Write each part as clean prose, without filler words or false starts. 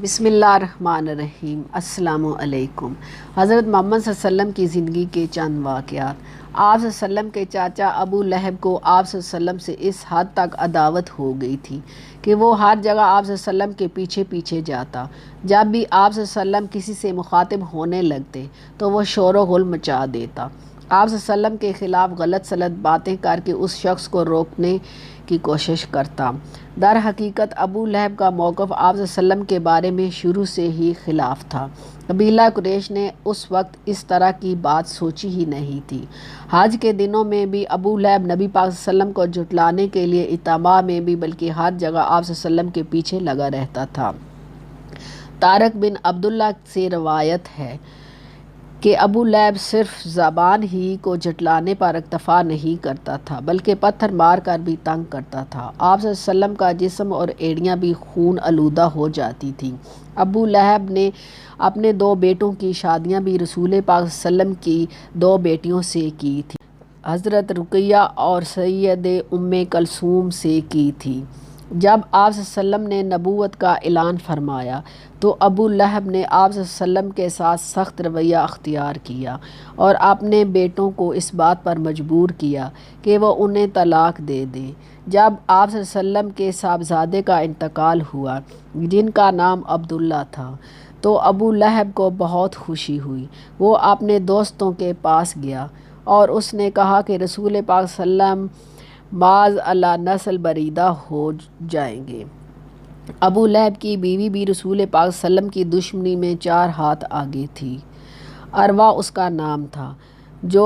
बिस्मिल्लाहिर्रहमानिर्रहीम। अस्सलामु अलैकुम। हज़रत मोहम्मद सल्लल्लाहु अलैहि वसल्लम की ज़िंदगी के चंद वाक़यात। आप सल्लल्लाहु अलैहि वसल्लम के चाचा अबू लहब को आप सल्लल्लाहु अलैहि वसल्लम से इस हद तक अदावत हो गई थी कि वो हर जगह आप सल्लल्लाहु अलैहि वसल्लम के पीछे पीछे जाता। जब भी आप सल्लल्लाहु अलैहि वसल्लम किसी से मुखातिब होने लगते तो वो शोर व गुल मचा देता। आप सल्लल्लाहु अलैहि वसल्लम के ख़िलाफ़ गलत सलत बातें करके उस शख्स को रोकने की कोशिश करता। दर हकीकत अबू लहब का मौक़िफ़ आप सल्लल्लाहु अलैहि वसल्लम के बारे में शुरू से ही ख़िलाफ़ था। कबीला कुरैश ने उस वक्त इस तरह की बात सोची ही नहीं थी। हज के दिनों में भी अबू लहब नबी पाक सल्लल्लाहु अलैहि वसल्लम को जुटलाने के लिए इत्मा में भी बल्कि हर जगह आप सल्लल्लाहु अलैहि वसल्लम के पीछे लगा रहता था। तारिक बिन अब्दुल्ला से रवायत है कि अबू लहब सिर्फ ज़बान ही को झुटलाने पर इक्तफ़ा नहीं करता था बल्कि पत्थर मार कर भी तंग करता था। आप सल्लल्लाहु अलैहि वसल्लम का जिस्म और एड़ियाँ भी खून आलूदा हो जाती थीं। अबू लहब ने अपने दो बेटों की शादियाँ भी रसूल पाक सल्लल्लाहु अलैहि वसल्लम की दो बेटियों से की थी, हज़रत रुक़ैया और सैयद उम्मे कलसूम से की थी। जब आप सल्लल्लाहु अलैहि वसल्लम ने नबूवत का ऐलान फरमाया तो अबू लहब ने आप सल्लल्लाहु अलैहि वसल्लम के साथ सख्त रवैया अख्तियार किया और अपने बेटों को इस बात पर मजबूर किया कि वह उन्हें तलाक दे दें। जब आप सल्लल्लाहु अलैहि वसल्लम के साहबजादे का इंतकाल हुआ जिनका नाम अब्दुल्ला था तो अबू लहब को बहुत खुशी हुई। वो अपने दोस्तों के पास गया और उसने कहा कि रसूल पाक सल्लल्लाहु अलैहि वसल्लम माज़ अल्लाह नस्ल बरीदा हो जाएंगे। अबू लहब की बीवी भी रसूल पाक सल्लल्लाहु अलैहि वसल्लम की दुश्मनी में 4 हाथ आगे थी। अरवा उसका नाम था जो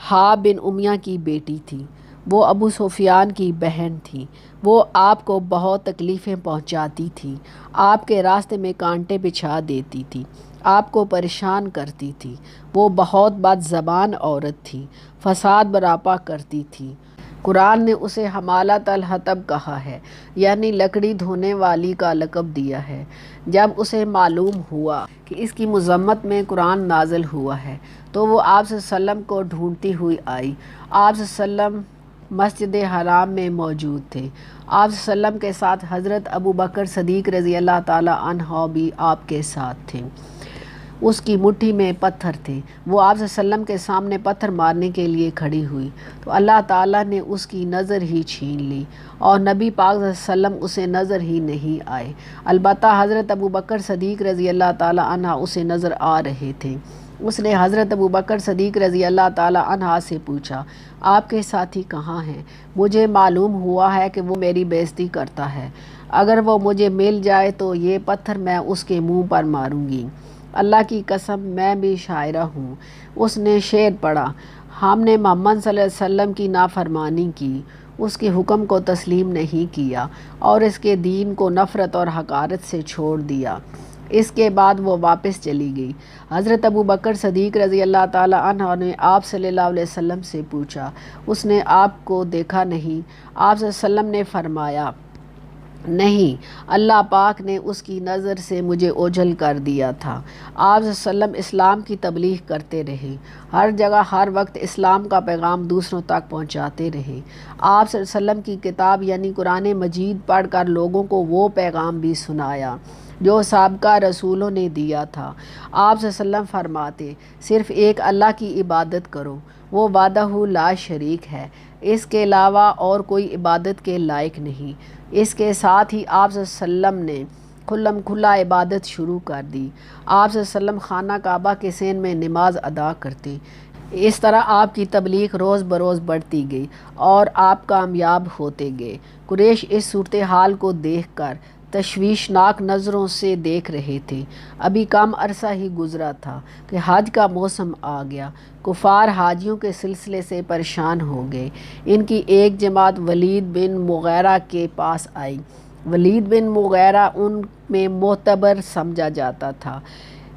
हा बिन उमिया की बेटी थी। वो अबू सुफियान की बहन थी। वो आपको बहुत तकलीफ़ें पहुंचाती थी, आपके रास्ते में कांटे बिछा देती थी, आपको परेशान करती थी। वो बहुत बदज़बान औरत थी, फसाद बरापा करती थी। कुरान ने उसे हमालत अल हतब कहा है, यानी लकड़ी धोने वाली का लक़ब दिया है। जब उसे मालूम हुआ कि इसकी मज़म्मत में कुरान नाज़िल हुआ है तो वो आप सल्लल्लाहु अलैहि वसल्लम को ढूंढती हुई आई। आप सल्लल्लाहु अलैहि वसल्लम मस्जिद हराम में मौजूद थे। आप सल्लल्लाहु अलैहि वसल्लम के साथ हज़रत अबू बकर सदीक़ रज़ी अल्लाह ताला अन्हु भी आपके साथ थे। उसकी मुट्ठी में पत्थर थे। वो आप सल्लल्लाहु अलैहि वसल्लम के सामने पत्थर मारने के लिए खड़ी हुई तो अल्लाह ताला ने उसकी नज़र ही छीन ली और नबी पाक सल्लल्लाहु अलैहि वसल्लम उसे नज़र ही नहीं आए। अलबत्ता हज़रत अबू बकर सदीक़ रज़ी अल्लाह ताला अन्हा उसे नज़र आ रहे थे। उसने हज़रत अबू बकर सदीक़ रज़ी अल्लाह ताला अन्हा से पूछा, आपके साथी कहाँ हैं? मुझे मालूम हुआ है कि वो मेरी बेइज्जती करता है। अगर वो मुझे मिल जाए तो ये पत्थर मैं उसके मुँह पर मारूँगी। अल्लाह की कसम मैं भी शायरा हूँ। उसने शेर पढ़ा, हमने मोहम्मद सल्लल्लाहु अलैहि वसल्लम की नाफरमानी की, उसके हुक्म को तस्लीम नहीं किया और इसके दीन को नफ़रत और हकारत से छोड़ दिया। इसके बाद वो वापस चली गई। हज़रत अबू बकर सदीक़ रज़ी अल्लाह ताला अन्हु ने आप सल्लल्लाहु अलैहि वसल्लम से पूछा, उसने आपको देखा नहीं? आप सल्लल्लाहु अलैहि वसल्लम ने फरमाया, नहीं, अल्लाह पाक ने उसकी नज़र से मुझे ओझल कर दिया था। आप सल्लल्लाहु अलैहि वसल्लम इस्लाम की तबलीग करते रहे, हर जगह हर वक्त इस्लाम का पैगाम दूसरों तक पहुंचाते रहे। आप सल्लल्लाहु अलैहि वसल्लम की किताब यानी कुरान मजीद पढ़कर लोगों को वो पैगाम भी सुनाया जो साबका रसूलों ने दिया था। आप सल्लल्लाहु अलैहि वसल्लम फरमाते, सिर्फ़ एक अल्लाह की इबादत करो, वो वादहू ला शरीक है, इसके अलावा और कोई इबादत के लायक नहीं। इसके साथ ही आप सल्लल्लाहु अलैहि वसल्लम ने खुल्लम खुल्ला इबादत शुरू कर दी। आप सल्लल्लाहु अलैहि वसल्लम खाना काबा के सेन में नमाज अदा करते। इस तरह आपकी तबलीग रोज़ बरोज़ बढ़ती गई और आप कामयाब होते गए। कुरैश इस सूरत हाल को देखकर तशवीशनाक नज़रों से देख रहे थे। अभी कम अरसा ही गुज़रा था कि हज का मौसम आ गया। कुफ़ार हाजियों के सिलसिले से परेशान हो गए। इनकी एक जमात वलीद बिन मुग़ीरा के पास आई। वलीद बिन मुग़ीरा उनमें मोतबर समझा जाता था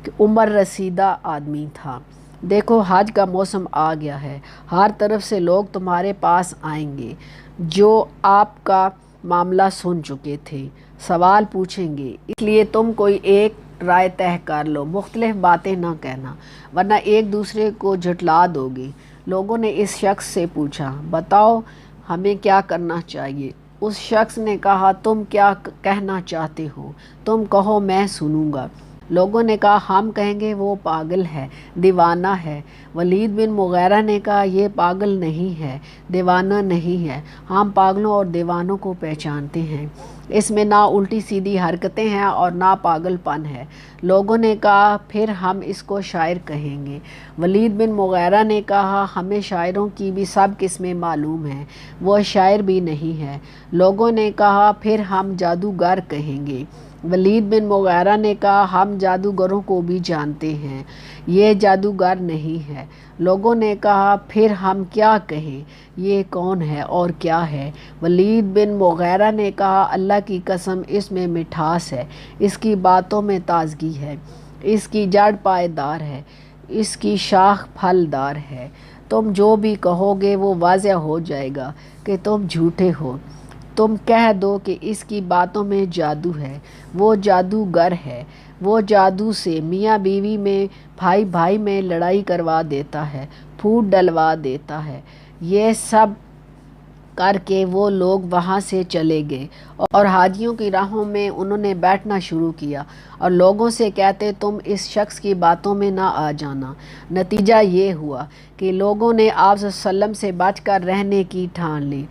कि उम्र रसीदा आदमी था। देखो, हज का मौसम आ गया है, हर तरफ से लोग तुम्हारे पास आएंगे जो आपका मामला सुन चुके थे, सवाल पूछेंगे, इसलिए तुम कोई एक राय तय कर लो, मुख्तलिफ बातें ना कहना वरना एक दूसरे को झुटला दोगे। लोगों ने इस शख्स से पूछा, बताओ हमें क्या करना चाहिए? اس شخص نے کہا تم کیا کہنا چاہتے ہو؟ تم کہو میں سنوں گا۔ لوگوں نے کہا ہم کہیں گے وہ پاگل ہے، دیوانہ ہے۔ ولید بن مغیرہ نے کہا یہ پاگل نہیں ہے، دیوانہ نہیں ہے، ہم پاگلوں اور دیوانوں کو پہچانتے ہیں، اس میں نہ الٹی سیدھی حرکتیں ہیں اور نہ پاگل پن ہے۔ لوگوں نے کہا پھر ہم اس کو شاعر کہیں گے۔ ولید بن مغیرہ نے کہا ہمیں شاعروں کی بھی سب قسمیں معلوم ہیں، وہ شاعر بھی نہیں ہے۔ لوگوں نے کہا پھر ہم جادوگر کہیں گے۔ ولید بن مغیرہ نے کہا ہم جادوگروں کو بھی جانتے ہیں، یہ جادوگر نہیں ہے۔ لوگوں نے کہا پھر ہم کیا کہیں، یہ کون ہے اور کیا ہے؟ ولید بن مغیرہ نے کہا اللہ کی قسم اس میں مٹھاس ہے، اس کی باتوں میں تازگی ہے، اس کی جڑ پائیدار ہے، اس کی شاخ پھلدار ہے۔ تم جو بھی کہو گے وہ واضح ہو جائے گا کہ تم جھوٹے ہو۔ تم کہہ دو کہ اس کی باتوں میں جادو ہے، وہ جادوگر ہے، وہ جادو سے میاں بیوی میں، بھائی بھائی میں لڑائی کروا دیتا ہے، پھوٹ ڈلوا دیتا ہے۔ یہ سب کر کے وہ لوگ وہاں سے چلے گئے اور حاجیوں کی راہوں میں انہوں نے بیٹھنا شروع کیا اور لوگوں سے کہتے تم اس شخص کی باتوں میں نہ آ جانا۔ نتیجہ یہ ہوا کہ لوگوں نے آپ صلی اللہ علیہ وسلم سے بچ کر رہنے کی ٹھان لی۔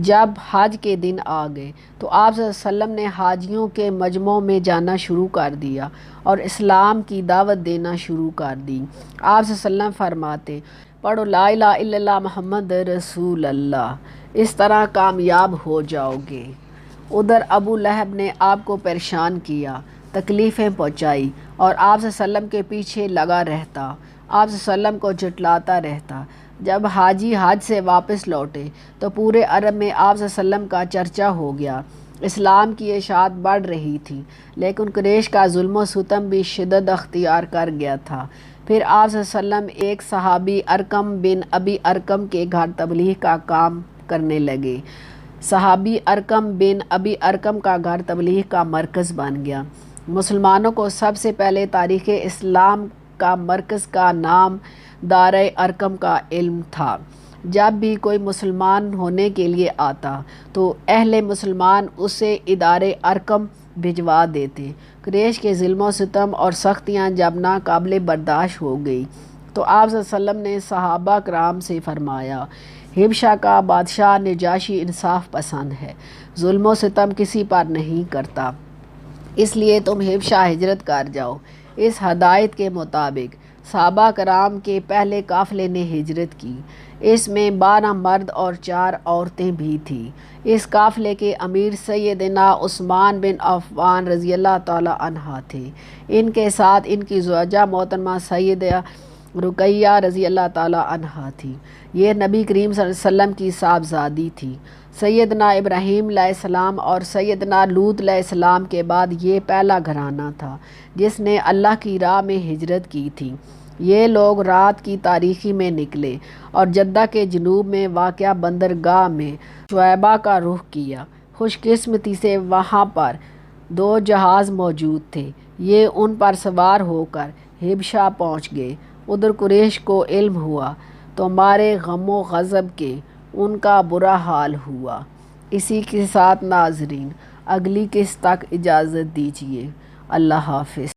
جب حج کے دن آ گئے تو آپ صلی اللہ علیہ وسلم نے حاجیوں کے مجمعوں میں جانا شروع کر دیا اور اسلام کی دعوت دینا شروع کر دی۔ آپ صلی اللہ علیہ وسلم فرماتے پڑھو لا الہ الا اللہ محمد رسول اللہ، اس طرح کامیاب ہو جاؤ گے۔ ادھر ابو لہب نے آپ کو پریشان کیا، تکلیفیں پہنچائی اور آپ صلی اللہ علیہ وسلم کے پیچھے لگا رہتا، آپ صلی اللہ علیہ وسلم کو جھٹلاتا رہتا۔ جب حاجی حج سے واپس لوٹے تو پورے عرب میں آپ صلی اللہ علیہ وسلم کا چرچا ہو گیا، اسلام کی اشاعت بڑھ رہی تھی، لیکن قریش کا ظلم و ستم بھی شدت اختیار کر گیا تھا۔ پھر آپ صلی اللہ علیہ وسلم ایک صحابی ارقم بن ابی ارقم کے گھر تبلیغ کا کام کرنے لگے۔ صحابی ارقم بن ابی ارقم کا گھر تبلیغ کا مرکز بن گیا۔ مسلمانوں کو سب سے پہلے تاریخ اسلام کا مرکز کا نام دارِ ارقم کا علم تھا۔ جب بھی کوئی مسلمان ہونے کے لیے آتا تو اہل مسلمان اسے ادارے ارقم بھجوا دیتے۔ قریش کے ظلم و ستم اور سختیاں جب ناقابل برداشت ہو گئی تو آپ صلی اللہ علیہ وسلم نے صحابہ کرام سے فرمایا حبشہ کا بادشاہ نجاشی انصاف پسند ہے، ظلم و ستم کسی پر نہیں کرتا، اس لیے تم حبشہ ہجرت کر جاؤ۔ اس ہدایت کے مطابق صحابہ کرام کے پہلے قافلے نے ہجرت کی، اس میں 12 مرد اور 4 عورتیں بھی تھیں۔ اس قافلے کے امیر سیدنا عثمان بن عفان رضی اللہ تعالی عنہ تھے، ان کے ساتھ ان کی زوجہ محترمہ سیدہ رقیہ رضی اللہ تعالی عنہ تھی، یہ نبی کریم صلی اللہ علیہ وسلم کی صاحبزادی تھی۔ سیدنا ابراہیم علیہ السلام اور سیدنا لوط علیہ السلام کے بعد یہ پہلا گھرانہ تھا جس نے اللہ کی راہ میں ہجرت کی تھی۔ یہ لوگ رات کی تاریکی میں نکلے اور جدہ کے جنوب میں واقع بندرگاہ میں شعیبہ کا رخ کیا۔ خوش قسمتی سے وہاں پر 2 جہاز موجود تھے، یہ ان پر سوار ہو کر حبشہ پہنچ گئے۔ ادھر قریش کو علم ہوا تو مارے غم و غضب کے ان کا برا حال ہوا۔ اسی کے ساتھ ناظرین اگلی قسط تک اجازت دیجیے، اللہ حافظ۔